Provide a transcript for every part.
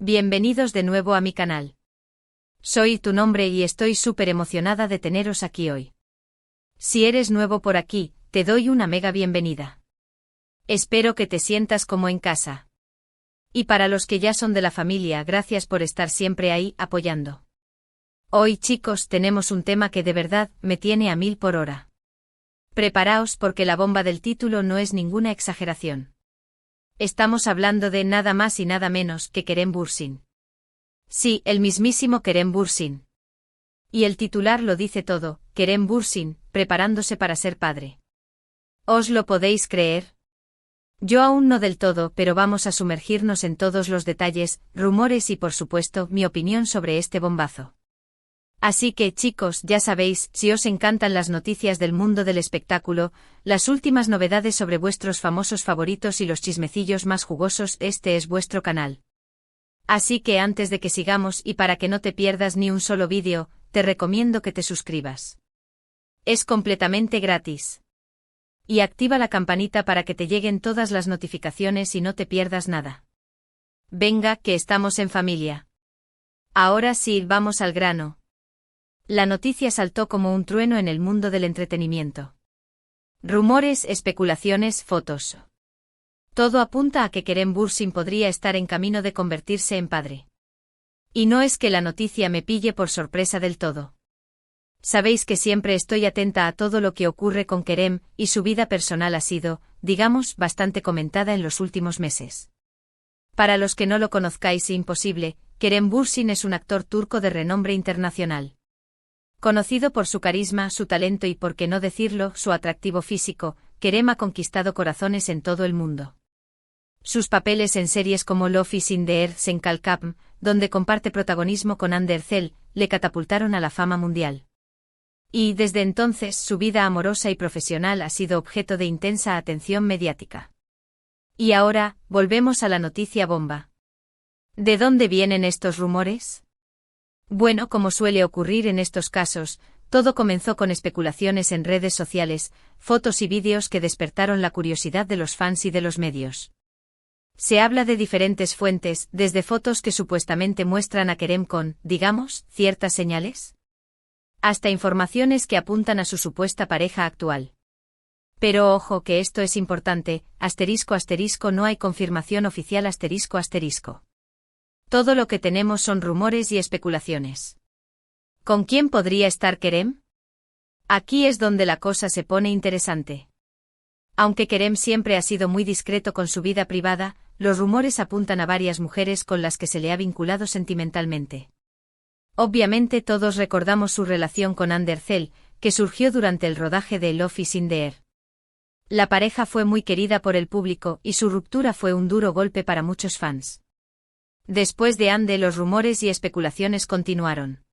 Bienvenidos de nuevo a mi canal. Soy tu nombre y estoy súper emocionada de teneros aquí hoy. Si eres nuevo por aquí, te doy una mega bienvenida. Espero que te sientas como en casa. Y para los que ya son de la familia, gracias por estar siempre ahí apoyando. Hoy, chicos, tenemos un tema que de verdad me tiene a 1000 por hora. Preparaos porque la bomba del título no es ninguna exageración. Estamos hablando de nada más y nada menos que Kerem Bürsin. Sí, el mismísimo Kerem Bürsin. Y el titular lo dice todo, Kerem Bürsin, preparándose para ser padre. ¿Os lo podéis creer? Yo aún no del todo, pero vamos a sumergirnos en todos los detalles, rumores y por supuesto, mi opinión sobre este bombazo. Así que, chicos, ya sabéis, si os encantan las noticias del mundo del espectáculo, las últimas novedades sobre vuestros famosos favoritos y los chismecillos más jugosos, este es vuestro canal. Así que antes de que sigamos y para que no te pierdas ni un solo vídeo, te recomiendo que te suscribas. Es completamente gratis. Y activa la campanita para que te lleguen todas las notificaciones y no te pierdas nada. Venga, que estamos en familia. Ahora sí, vamos al grano. La noticia saltó como un trueno en el mundo del entretenimiento. Rumores, especulaciones, fotos. Todo apunta a que Kerem Bürsin podría estar en camino de convertirse en padre. Y no es que la noticia me pille por sorpresa del todo. Sabéis que siempre estoy atenta a todo lo que ocurre con Kerem, y su vida personal ha sido, digamos, bastante comentada en los últimos meses. Para los que no lo conozcáis, imposible, Kerem Bürsin es un actor turco de renombre internacional. Conocido por su carisma, su talento y, por qué no decirlo, su atractivo físico, Kerem ha conquistado corazones en todo el mundo. Sus papeles en series como Love is in the Air, Senkalkapm, donde comparte protagonismo con Hande Erçel, le catapultaron a la fama mundial. Y desde entonces su vida amorosa y profesional ha sido objeto de intensa atención mediática. Y ahora, volvemos a la noticia bomba. ¿De dónde vienen estos rumores? Bueno, como suele ocurrir en estos casos, todo comenzó con especulaciones en redes sociales, fotos y vídeos que despertaron la curiosidad de los fans y de los medios. Se habla de diferentes fuentes, desde fotos que supuestamente muestran a Kerem con, digamos, ciertas señales, hasta informaciones que apuntan a su supuesta pareja actual. Pero ojo que esto es importante, ***, no hay confirmación oficial ***. Todo lo que tenemos son rumores y especulaciones. ¿Con quién podría estar Kerem? Aquí es donde la cosa se pone interesante. Aunque Kerem siempre ha sido muy discreto con su vida privada, los rumores apuntan a varias mujeres con las que se le ha vinculado sentimentalmente. Obviamente todos recordamos su relación con Hande Erçel, que surgió durante el rodaje de Love is in the Air. La pareja fue muy querida por el público y su ruptura fue un duro golpe para muchos fans. Después de Hande, los rumores y especulaciones continuaron.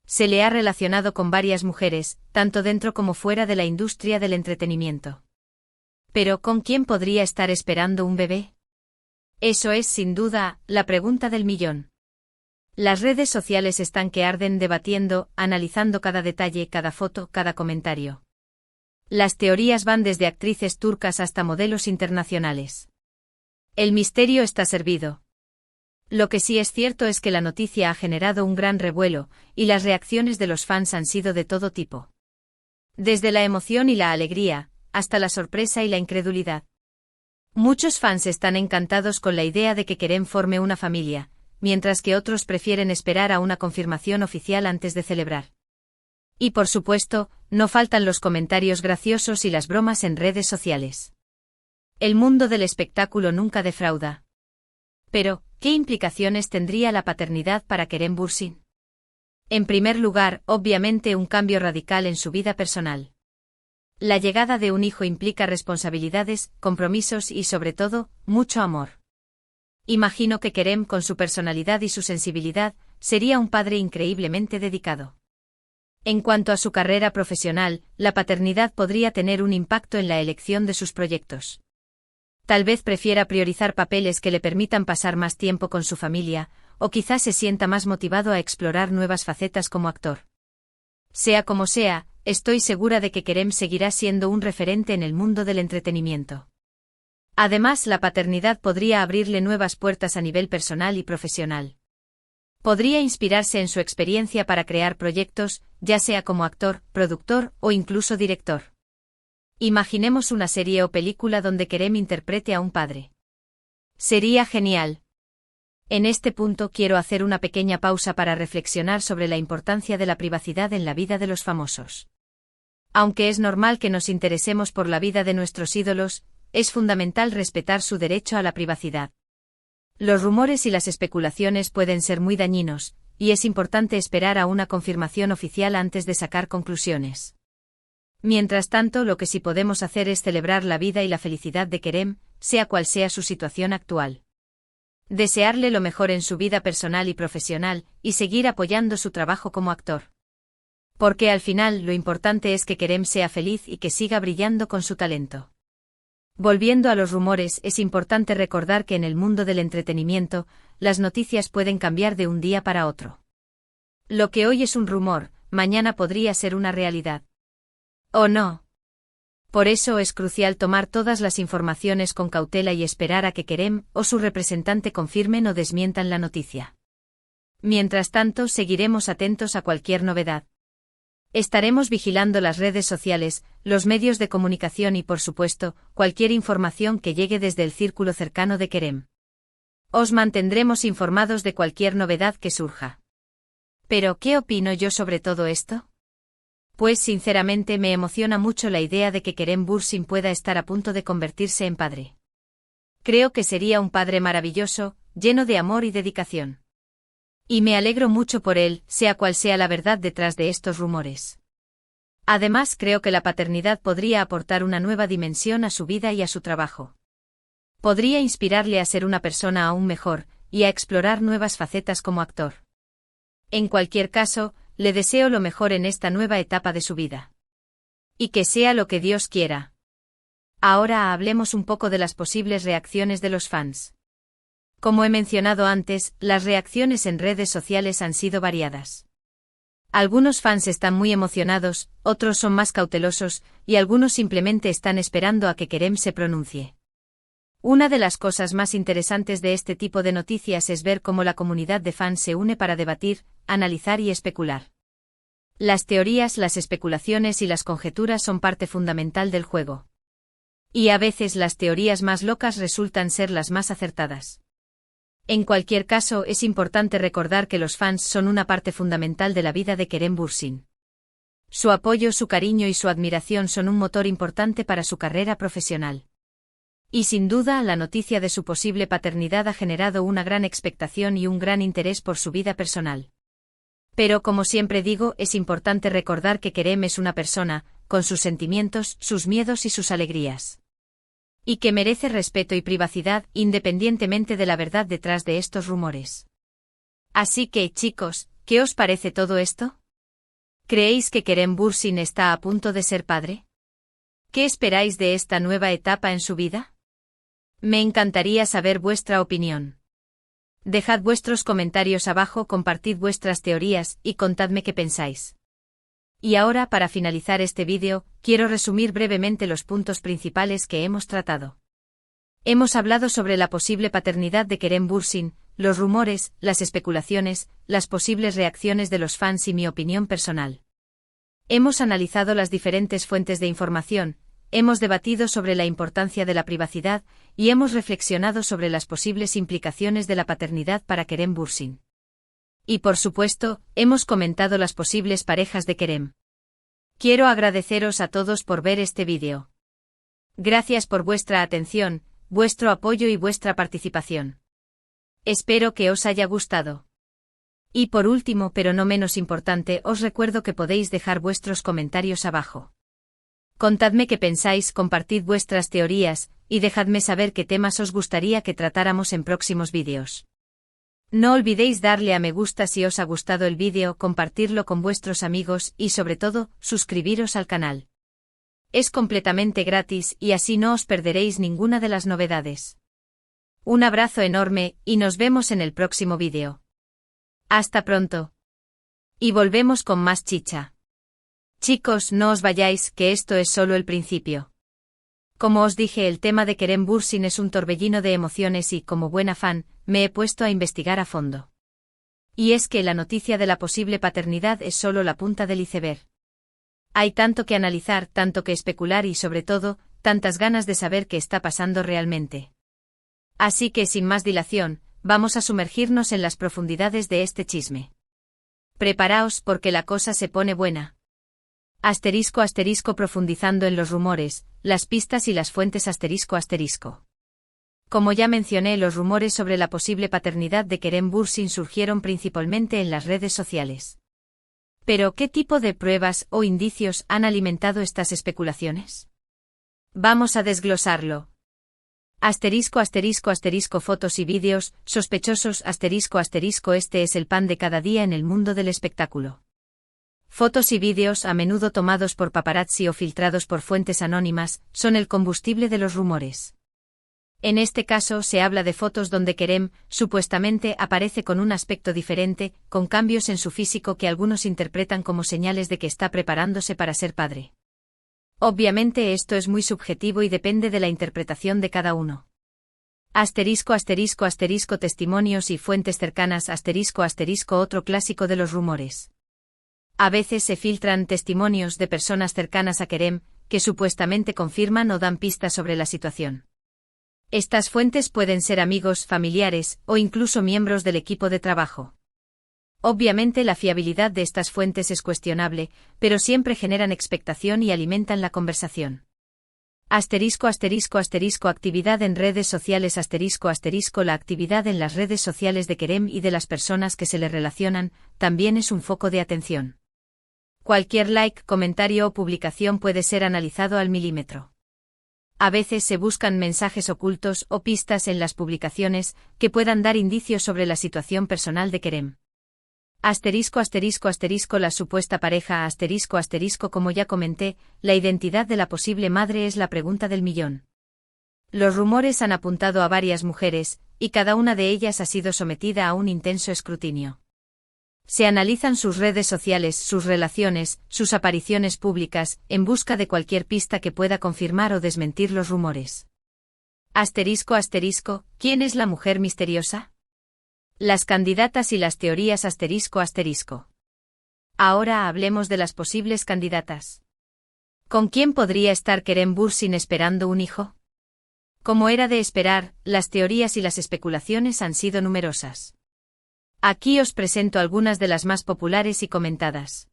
Se le ha relacionado con varias mujeres, tanto dentro como fuera de la industria del entretenimiento. Pero ¿con quién podría estar esperando un bebé? Eso es, sin duda, la pregunta del millón. Las redes sociales están que arden debatiendo, analizando cada detalle, cada foto, cada comentario. Las teorías van desde actrices turcas hasta modelos internacionales. El misterio está servido. Lo que sí es cierto es que la noticia ha generado un gran revuelo, y las reacciones de los fans han sido de todo tipo. Desde la emoción y la alegría, hasta la sorpresa y la incredulidad. Muchos fans están encantados con la idea de que Kerem forme una familia, mientras que otros prefieren esperar a una confirmación oficial antes de celebrar. Y por supuesto, no faltan los comentarios graciosos y las bromas en redes sociales. El mundo del espectáculo nunca defrauda. Pero, ¿qué implicaciones tendría la paternidad para Kerem Bürsin? En primer lugar, obviamente un cambio radical en su vida personal. La llegada de un hijo implica responsabilidades, compromisos y sobre todo, mucho amor. Imagino que Kerem, con su personalidad y su sensibilidad, sería un padre increíblemente dedicado. En cuanto a su carrera profesional, la paternidad podría tener un impacto en la elección de sus proyectos. Tal vez prefiera priorizar papeles que le permitan pasar más tiempo con su familia, o quizás se sienta más motivado a explorar nuevas facetas como actor. Sea como sea, estoy segura de que Kerem seguirá siendo un referente en el mundo del entretenimiento. Además, la paternidad podría abrirle nuevas puertas a nivel personal y profesional. Podría inspirarse en su experiencia para crear proyectos, ya sea como actor, productor o incluso director. Imaginemos una serie o película donde Kerem interprete a un padre. Sería genial. En este punto quiero hacer una pequeña pausa para reflexionar sobre la importancia de la privacidad en la vida de los famosos. Aunque es normal que nos interesemos por la vida de nuestros ídolos, es fundamental respetar su derecho a la privacidad. Los rumores y las especulaciones pueden ser muy dañinos, y es importante esperar a una confirmación oficial antes de sacar conclusiones. Mientras tanto, lo que sí podemos hacer es celebrar la vida y la felicidad de Kerem, sea cual sea su situación actual. Desearle lo mejor en su vida personal y profesional, y seguir apoyando su trabajo como actor. Porque al final lo importante es que Kerem sea feliz y que siga brillando con su talento. Volviendo a los rumores, es importante recordar que en el mundo del entretenimiento, las noticias pueden cambiar de un día para otro. Lo que hoy es un rumor, mañana podría ser una realidad. ¿O no? Por eso es crucial tomar todas las informaciones con cautela y esperar a que Kerem o su representante confirmen o desmientan la noticia. Mientras tanto, seguiremos atentos a cualquier novedad. Estaremos vigilando las redes sociales, los medios de comunicación y, por supuesto, cualquier información que llegue desde el círculo cercano de Kerem. Os mantendremos informados de cualquier novedad que surja. ¿Pero qué opino yo sobre todo esto? Pues sinceramente me emociona mucho la idea de que Kerem Bürsin pueda estar a punto de convertirse en padre. Creo que sería un padre maravilloso, lleno de amor y dedicación. Y me alegro mucho por él, sea cual sea la verdad detrás de estos rumores. Además, creo que la paternidad podría aportar una nueva dimensión a su vida y a su trabajo. Podría inspirarle a ser una persona aún mejor, y a explorar nuevas facetas como actor. En cualquier caso, le deseo lo mejor en esta nueva etapa de su vida. Y que sea lo que Dios quiera. Ahora hablemos un poco de las posibles reacciones de los fans. Como he mencionado antes, las reacciones en redes sociales han sido variadas. Algunos fans están muy emocionados, otros son más cautelosos, y algunos simplemente están esperando a que Kerem se pronuncie. Una de las cosas más interesantes de este tipo de noticias es ver cómo la comunidad de fans se une para debatir, analizar y especular. Las teorías, las especulaciones y las conjeturas son parte fundamental del juego. Y a veces las teorías más locas resultan ser las más acertadas. En cualquier caso, es importante recordar que los fans son una parte fundamental de la vida de Kerem Bürsin. Su apoyo, su cariño y su admiración son un motor importante para su carrera profesional. Y sin duda, la noticia de su posible paternidad ha generado una gran expectación y un gran interés por su vida personal. Pero como siempre digo, es importante recordar que Kerem es una persona, con sus sentimientos, sus miedos y sus alegrías. Y que merece respeto y privacidad, independientemente de la verdad detrás de estos rumores. Así que, chicos, ¿qué os parece todo esto? ¿Creéis que Kerem Bürsin está a punto de ser padre? ¿Qué esperáis de esta nueva etapa en su vida? Me encantaría saber vuestra opinión. Dejad vuestros comentarios abajo, compartid vuestras teorías y contadme qué pensáis. Y ahora, para finalizar este vídeo, quiero resumir brevemente los puntos principales que hemos tratado. Hemos hablado sobre la posible paternidad de Kerem Bürsin, los rumores, las especulaciones, las posibles reacciones de los fans y mi opinión personal. Hemos analizado las diferentes fuentes de información, hemos debatido sobre la importancia de la privacidad y hemos reflexionado sobre las posibles implicaciones de la paternidad para Kerem Bürsin. Y por supuesto, hemos comentado las posibles parejas de Kerem. Quiero agradeceros a todos por ver este vídeo. Gracias por vuestra atención, vuestro apoyo y vuestra participación. Espero que os haya gustado. Y por último, pero no menos importante, os recuerdo que podéis dejar vuestros comentarios abajo. Contadme qué pensáis, compartid vuestras teorías, y dejadme saber qué temas os gustaría que tratáramos en próximos vídeos. No olvidéis darle a me gusta si os ha gustado el vídeo, compartirlo con vuestros amigos y sobre todo, suscribiros al canal. Es completamente gratis y así no os perderéis ninguna de las novedades. Un abrazo enorme y nos vemos en el próximo vídeo. Hasta pronto. Y volvemos con más chicha. Chicos, no os vayáis, que esto es solo el principio. Como os dije, el tema de Kerem Bürsin es un torbellino de emociones y, como buena fan, me he puesto a investigar a fondo. Y es que la noticia de la posible paternidad es solo la punta del iceberg. Hay tanto que analizar, tanto que especular y, sobre todo, tantas ganas de saber qué está pasando realmente. Así que, sin más dilación, vamos a sumergirnos en las profundidades de este chisme. Preparaos porque la cosa se pone buena. Asterisco asterisco profundizando en los rumores, las pistas y las fuentes asterisco asterisco. Como ya mencioné, los rumores sobre la posible paternidad de Kerem Bürsin surgieron principalmente en las redes sociales. Pero, ¿qué tipo de pruebas o indicios han alimentado estas especulaciones? Vamos a desglosarlo. Asterisco asterisco asterisco fotos y vídeos, sospechosos asterisco asterisco este es el pan de cada día en el mundo del espectáculo. Fotos y vídeos, a menudo tomados por paparazzi o filtrados por fuentes anónimas, son el combustible de los rumores. En este caso se habla de fotos donde Kerem, supuestamente, aparece con un aspecto diferente, con cambios en su físico que algunos interpretan como señales de que está preparándose para ser padre. Obviamente esto es muy subjetivo y depende de la interpretación de cada uno. Asterisco asterisco asterisco testimonios y fuentes cercanas asterisco asterisco otro clásico de los rumores. A veces se filtran testimonios de personas cercanas a Kerem, que supuestamente confirman o dan pistas sobre la situación. Estas fuentes pueden ser amigos, familiares, o incluso miembros del equipo de trabajo. Obviamente la fiabilidad de estas fuentes es cuestionable, pero siempre generan expectación y alimentan la conversación. Asterisco asterisco asterisco actividad en redes sociales asterisco asterisco la actividad en las redes sociales de Kerem y de las personas que se le relacionan, también es un foco de atención. Cualquier like, comentario o publicación puede ser analizado al milímetro. A veces se buscan mensajes ocultos o pistas en las publicaciones que puedan dar indicios sobre la situación personal de Kerem. Asterisco asterisco asterisco la supuesta pareja asterisco asterisco como ya comenté, la identidad de la posible madre es la pregunta del millón. Los rumores han apuntado a varias mujeres, y cada una de ellas ha sido sometida a un intenso escrutinio. Se analizan sus redes sociales, sus relaciones, sus apariciones públicas, en busca de cualquier pista que pueda confirmar o desmentir los rumores. Asterisco asterisco, ¿quién es la mujer misteriosa? Las candidatas y las teorías asterisco asterisco. Ahora hablemos de las posibles candidatas. ¿Con quién podría estar Kerem Bürsin esperando un hijo? Como era de esperar, las teorías y las especulaciones han sido numerosas. Aquí os presento algunas de las más populares y comentadas.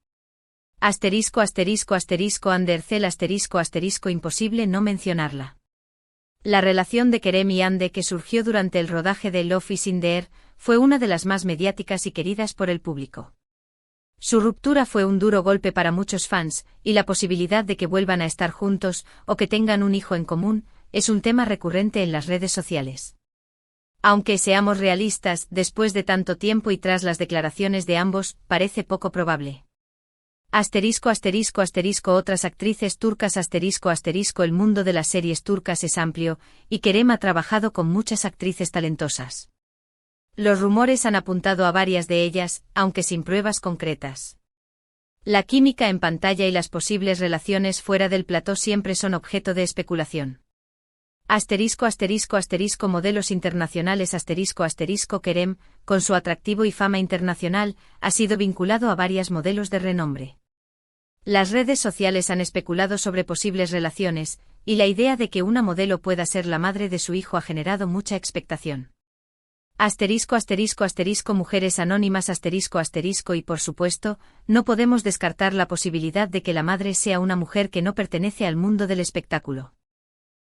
Asterisco asterisco asterisco Andercel asterisco asterisco imposible no mencionarla. La relación de Kerem y Ande que surgió durante el rodaje de Love is in the Air fue una de las más mediáticas y queridas por el público. Su ruptura fue un duro golpe para muchos fans, y la posibilidad de que vuelvan a estar juntos o que tengan un hijo en común es un tema recurrente en las redes sociales. Aunque seamos realistas, después de tanto tiempo y tras las declaraciones de ambos, parece poco probable. Asterisco asterisco asterisco otras actrices turcas asterisco asterisco el mundo de las series turcas es amplio, y Kerem ha trabajado con muchas actrices talentosas. Los rumores han apuntado a varias de ellas, aunque sin pruebas concretas. La química en pantalla y las posibles relaciones fuera del plató siempre son objeto de especulación. Asterisco asterisco asterisco modelos internacionales asterisco asterisco Kerem, con su atractivo y fama internacional, ha sido vinculado a varias modelos de renombre. Las redes sociales han especulado sobre posibles relaciones, y la idea de que una modelo pueda ser la madre de su hijo ha generado mucha expectación. Asterisco asterisco asterisco mujeres anónimas asterisco asterisco y por supuesto, no podemos descartar la posibilidad de que la madre sea una mujer que no pertenece al mundo del espectáculo.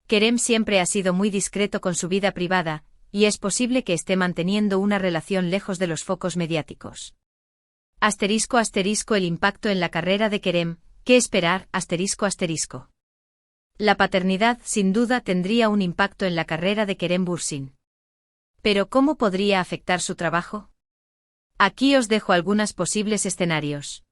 Kerem siempre ha sido muy discreto con su vida privada, y es posible que esté manteniendo una relación lejos de los focos mediáticos. Asterisco asterisco el impacto en la carrera de Kerem, ¿qué esperar? Asterisco asterisco. La paternidad sin duda tendría un impacto en la carrera de Kerem Bürsin. ¿Pero cómo podría afectar su trabajo? Aquí os dejo algunos posibles escenarios.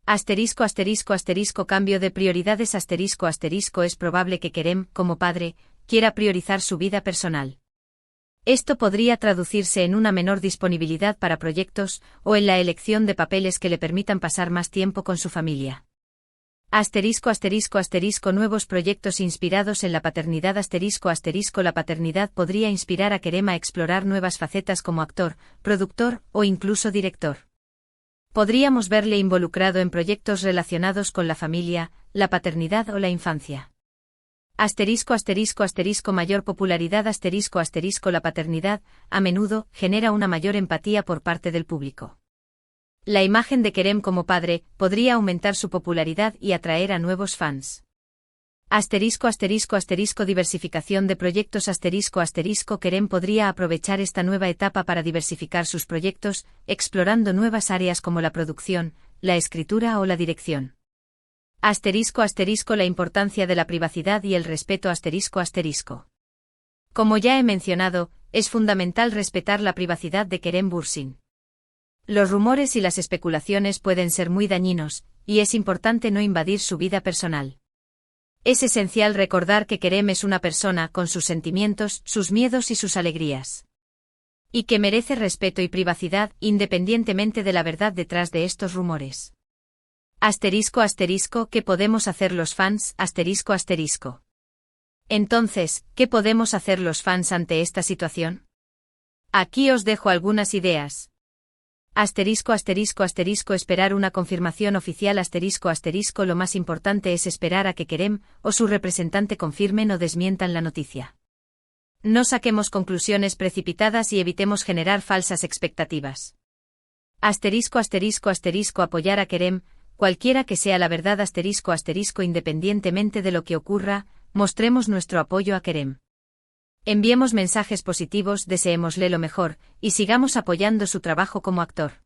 Asterisco asterisco asterisco cambio de prioridades asterisco asterisco es probable que Kerem, como padre, quiera priorizar su vida personal. Esto podría traducirse en una menor disponibilidad para proyectos o en la elección de papeles que le permitan pasar más tiempo con su familia. Nuevos proyectos inspirados en la paternidad La paternidad podría inspirar a Kerem a explorar nuevas facetas como actor, productor o incluso director. Podríamos verle involucrado en proyectos relacionados con la familia, la paternidad o la infancia. Mayor popularidad La paternidad, a menudo, genera una mayor empatía por parte del público. La imagen de Kerem como padre podría aumentar su popularidad y atraer a nuevos fans. Diversificación de proyectos Kerem podría aprovechar esta nueva etapa para diversificar sus proyectos, explorando nuevas áreas como la producción, la escritura o la dirección. La importancia de la privacidad y el respeto Como ya he mencionado, es fundamental respetar la privacidad de Kerem Bürsin. Los rumores y las especulaciones pueden ser muy dañinos, y es importante no invadir su vida personal. Es esencial recordar que Kerem es una persona con sus sentimientos, sus miedos y sus alegrías. Y que merece respeto y privacidad independientemente de la verdad detrás de estos rumores. ¿Qué podemos hacer los fans? Entonces, ¿qué podemos hacer los fans ante esta situación? Aquí os dejo algunas ideas. Esperar una confirmación oficial Lo más importante es esperar a que Kerem o su representante confirmen o desmientan la noticia. No saquemos conclusiones precipitadas y evitemos generar falsas expectativas. Apoyar a Kerem, cualquiera que sea la verdad independientemente de lo que ocurra, mostremos nuestro apoyo a Kerem. Enviemos mensajes positivos, deseémosle lo mejor, y sigamos apoyando su trabajo como actor.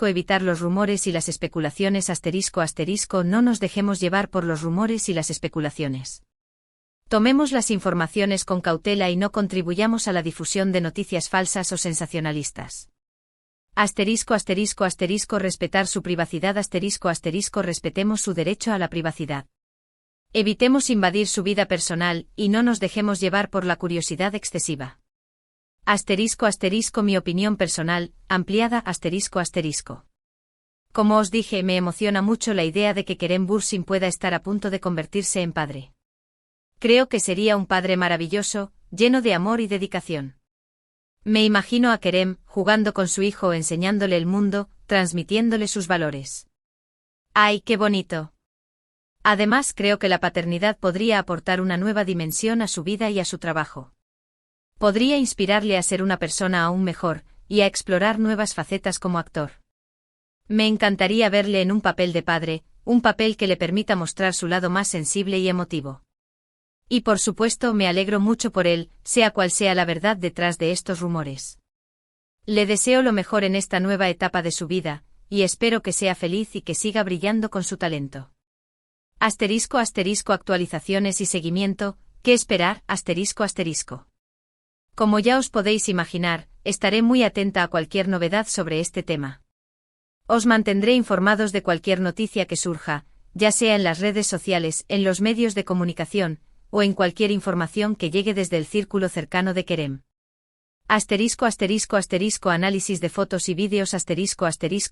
Evitar los rumores y las especulaciones No nos dejemos llevar por los rumores y las especulaciones. Tomemos las informaciones con cautela y no contribuyamos a la difusión de noticias falsas o sensacionalistas. Respetar su privacidad Respetemos su derecho a la privacidad. Evitemos invadir su vida personal y no nos dejemos llevar por la curiosidad excesiva. Mi opinión personal, ampliada Como os dije, me emociona mucho la idea de que Kerem Bürsin pueda estar a punto de convertirse en padre. Creo que sería un padre maravilloso, lleno de amor y dedicación. Me imagino a Kerem jugando con su hijo, enseñándole el mundo, transmitiéndole sus valores. ¡Ay, qué bonito! Además, creo que la paternidad podría aportar una nueva dimensión a su vida y a su trabajo. Podría inspirarle a ser una persona aún mejor, y a explorar nuevas facetas como actor. Me encantaría verle en un papel de padre, un papel que le permita mostrar su lado más sensible y emotivo. Y por supuesto me alegro mucho por él, sea cual sea la verdad detrás de estos rumores. Le deseo lo mejor en esta nueva etapa de su vida, y espero que sea feliz y que siga brillando con su talento. Actualizaciones y seguimiento, ¿qué esperar? Como ya os podéis imaginar, estaré muy atenta a cualquier novedad sobre este tema. Os mantendré informados de cualquier noticia que surja, ya sea en las redes sociales, en los medios de comunicación, o en cualquier información que llegue desde el círculo cercano de Kerem. Análisis de fotos y vídeos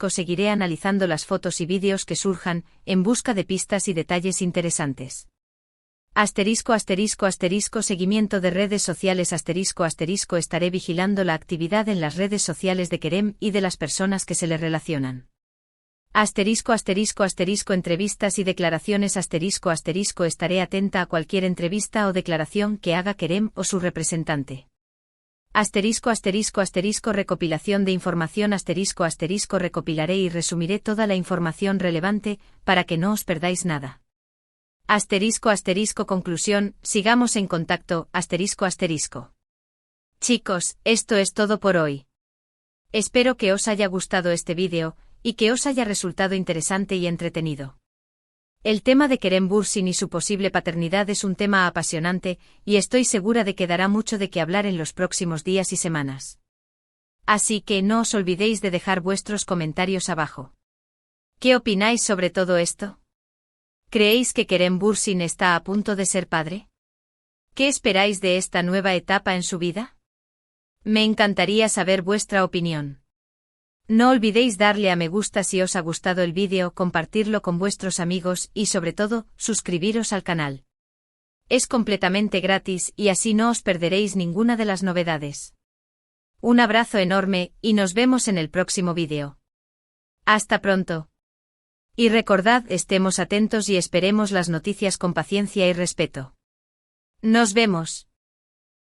Seguiré analizando las fotos y vídeos que surjan, en busca de pistas y detalles interesantes. Seguimiento de redes sociales Estaré vigilando la actividad en las redes sociales de Kerem y de las personas que se le relacionan. Entrevistas y declaraciones Estaré atenta a cualquier entrevista o declaración que haga Kerem o su representante. Recopilación de información Recopilaré y resumiré toda la información relevante, para que no os perdáis nada. Conclusión, sigamos en contacto, Chicos, esto es todo por hoy. Espero que os haya gustado este vídeo, y que os haya resultado interesante y entretenido. El tema de Kerem Bürsin y su posible paternidad es un tema apasionante, y estoy segura de que dará mucho de qué hablar en los próximos días y semanas. Así que no os olvidéis de dejar vuestros comentarios abajo. ¿Qué opináis sobre todo esto? ¿Creéis que Kerem Bürsin está a punto de ser padre? ¿Qué esperáis de esta nueva etapa en su vida? Me encantaría saber vuestra opinión. No olvidéis darle a me gusta si os ha gustado el vídeo, compartirlo con vuestros amigos y sobre todo, suscribiros al canal. Es completamente gratis y así no os perderéis ninguna de las novedades. Un abrazo enorme y nos vemos en el próximo vídeo. Hasta pronto. Y recordad, estemos atentos y esperemos las noticias con paciencia y respeto. Nos vemos.